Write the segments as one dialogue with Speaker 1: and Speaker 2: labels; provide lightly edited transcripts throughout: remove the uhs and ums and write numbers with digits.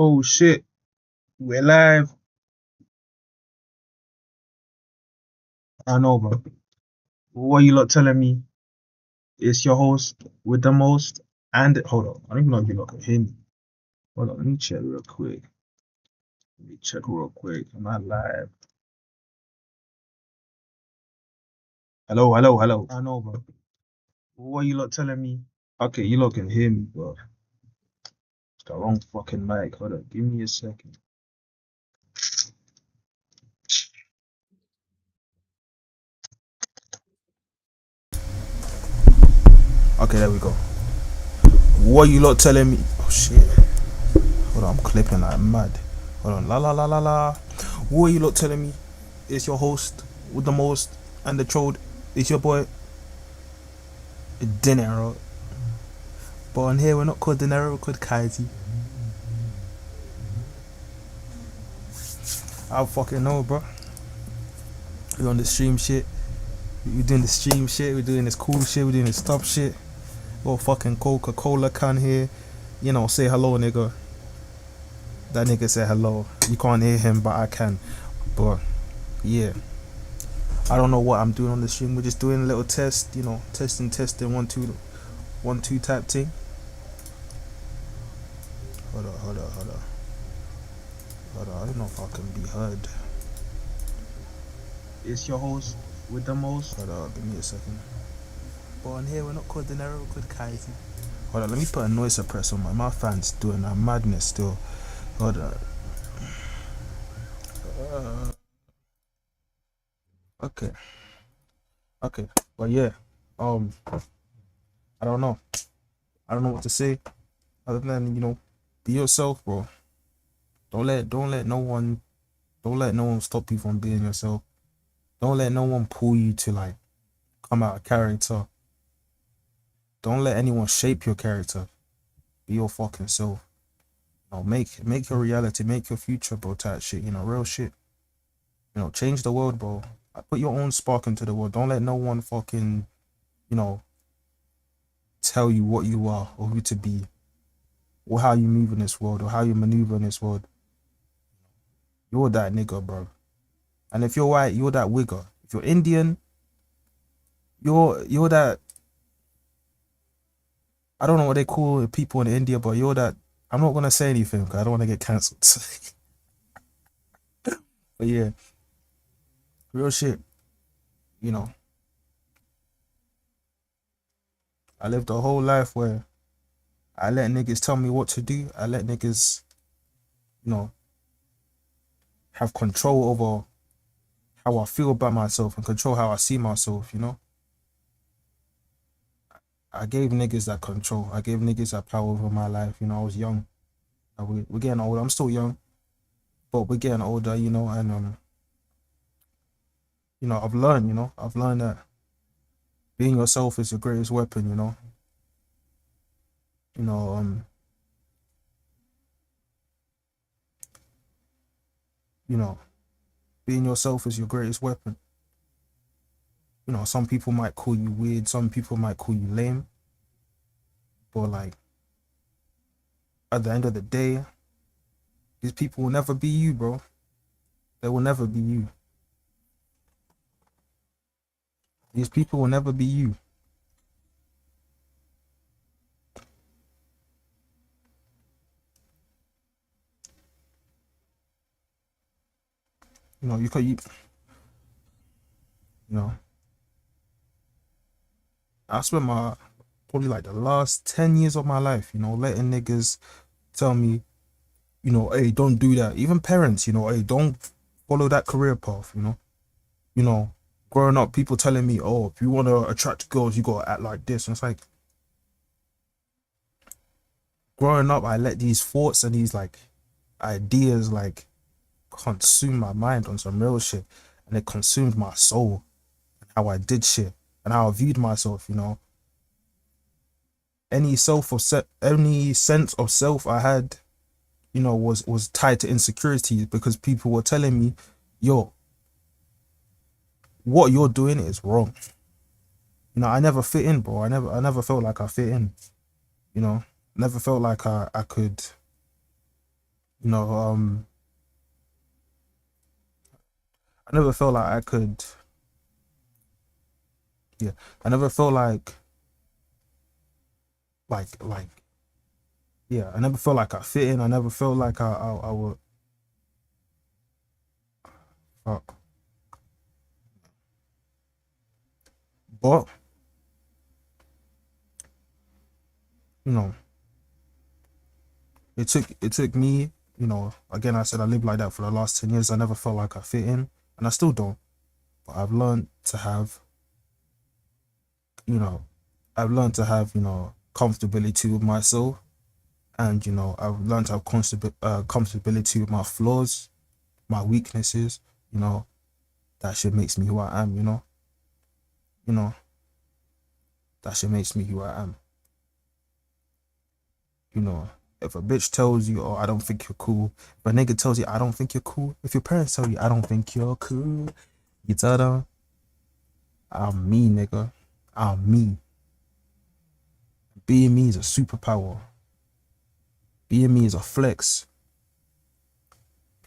Speaker 1: Oh shit, we're live. I know, bro. What are you lot telling me? It's your host with the most. And hold on, I don't even know if you lot can hear me. Hold on, let me check real quick. Let me check real quick. Am I live? Hello, hello, hello. I know, bro. What are you lot telling me? Okay, you lot can hear me, bro. It's the wrong fucking mic. Hold on, give me a second. Okay, there we go. What are you lot telling me? Oh shit. Hold on, I'm clipping like mad. Hold on, la la la la la. What are you lot telling me? It's your host with the most and the troll. It's your boy Dinero. But on here we're not called Dinero, we're called Kaiji. I don't fucking know, bro. We on the stream shit. We doing the stream shit. We doing this cool shit. We doing this top shit. Got fucking Coca-Cola can here. You know, say hello, nigga. That nigga said hello. You can't hear him, but I can. But yeah, I don't know what I'm doing on the stream. We're just doing a little test. You know, testing, 1 2 type thing. Hold on. I don't know if I can be heard. It's your host with the most. Hold on, give me a second. But on here we're not called Dinero, we're called Kaiji. Hold on, let me put a noise suppressor on. My fan's doing a madness still. Hold on. Okay. But yeah, I don't know. I don't know what to say other than be yourself, bro. Don't let no one stop you from being yourself. Don't let no one pull you to like come out of character. Don't let anyone shape your character. Be your fucking self. Make your reality, make your future, bro. Type shit. Real shit. Change the world, bro. Put your own spark into the world. Don't let no one fucking, tell you what you are or who to be, or how you move in this world, or how you maneuver in this world. You're that nigga, bro. And if you're white, you're that wigger. If you're Indian, you're that. I don't know what they call people in India, but you're that. I'm not gonna say anything because I don't want to get cancelled. But yeah, real shit. I lived a whole life where I let niggas tell me what to do. I let niggas, you know, have control over how I feel about myself and control how I see myself. I gave niggas that control. I gave niggas that power over my life. I was young. We're getting older. I'm still young, but we're getting older. And I've learned. I've learned that being yourself is your greatest weapon. You know, um, you know, being yourself is your greatest weapon. Some people might call you weird. Some people might call you lame. But like at the end of the day, these people will never be you, bro. They will never be you. These people will never be you. You could, you know, I spent my probably like the last 10 years of my life, letting niggas tell me, hey, don't do that. Even parents, hey, don't follow that career path, You know, growing up, people telling me, oh, if you want to attract girls, you got to act like this. And it's like, growing up, I let these thoughts and these like ideas like consume my mind on some real shit. And it consumed my soul and how I did shit and how I viewed myself, Any any sense of self I had, was tied to insecurities because people were telling me, yo, what you're doing is wrong. I never fit in, bro. I never felt like I fit in. Never felt like I could You know, I never felt like I could. Yeah, I never felt like yeah. I never felt like I fit in. I never felt like I would. Fuck. But you know, it took me. You know, again, I said I lived like that for the last 10 years. I never felt like I fit in, and I still don't. But I've learned to have, you know, I've learned to have, comfortability with myself, and I've learned to have comfortability with my flaws, my weaknesses. You know, that shit makes me who I am. You know, that shit makes me who I am. You know, if a bitch tells you, "Oh, I don't think you're cool," if a nigga tells you, "I don't think you're cool," if your parents tell you, "I don't think you're cool," you tell them, "I'm me, nigga. I'm me." Being me is a superpower. Being me is a flex.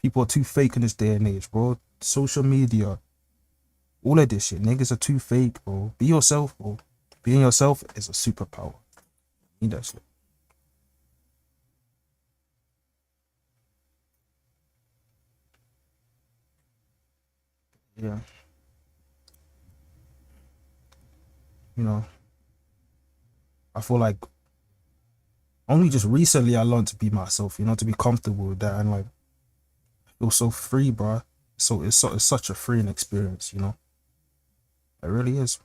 Speaker 1: People are too fake in this day and age, bro. Social media, all of this shit. Niggas are too fake, bro. Be yourself, bro. Being yourself is a superpower. Need that shit. Yeah. You know, I feel like only just recently I learned to be myself, to be comfortable with that and like feel so free, bro. So it's such a freeing experience. It really is.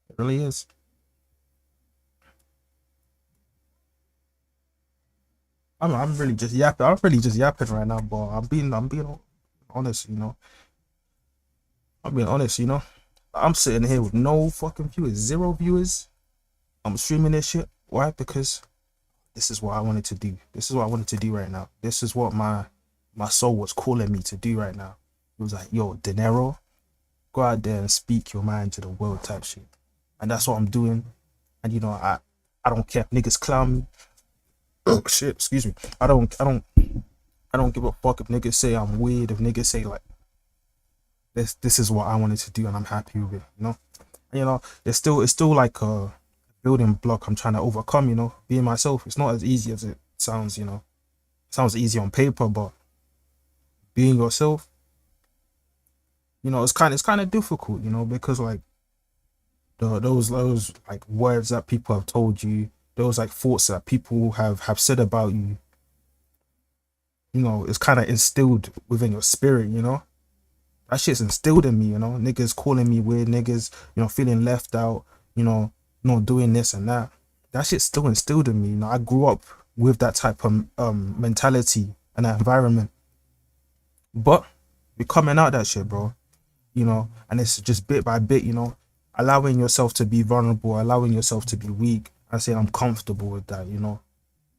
Speaker 1: It really is. I'm really just yapping. I'm really just yapping right now, but I'm being honest, I'm being honest. I'm sitting here with no fucking viewers, zero viewers. I'm streaming this shit. Why? Because this is what I wanted to do. This is what I wanted to do right now. This is what my soul was calling me to do right now. It was like, yo, dinero, go out there and speak your mind to the world type shit. And that's what I'm doing. And I don't care if niggas clown me. Oh shit, excuse me. I don't give a fuck if niggas say I'm weird, if niggas say like this is what I wanted to do and I'm happy with it. It's still like a building block I'm trying to overcome, being myself. It's not as easy as it sounds. It sounds easy on paper, but being yourself, it's kind of difficult, because like those like words that people have told you, those like thoughts that people have said about you, it's kind of instilled within your spirit. That shit's instilled in me. Niggas calling me weird, niggas, feeling left out, you know, not doing this and that. That shit's still instilled in me. I grew up with that type of mentality and that environment. But we're coming out that shit, bro. And it's just bit by bit, allowing yourself to be vulnerable, allowing yourself to be weak, and saying I'm comfortable with that.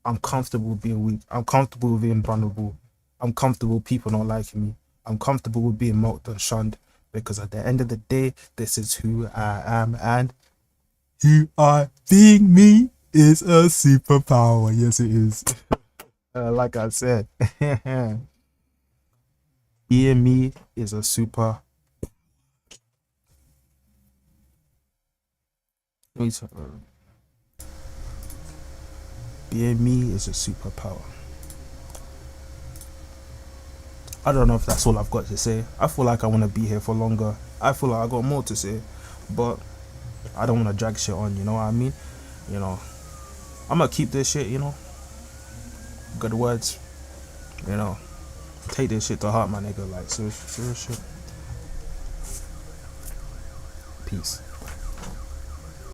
Speaker 1: I'm comfortable with being weak. I'm comfortable with being vulnerable. I'm comfortable with people not liking me. I'm comfortable with being mocked and shunned because at the end of the day, this is who I am, and who I being me is a superpower. Yes, it is. Like I said, being me is a super. Let me talk about being me is a superpower. I don't know if that's all I've got to say. I feel like I want to be here for longer. I feel like I got more to say, but I don't want to drag shit on. You know what I mean? You know, I'm gonna keep this shit. Good words. You know, take this shit to heart, my nigga. Like serious shit. Peace.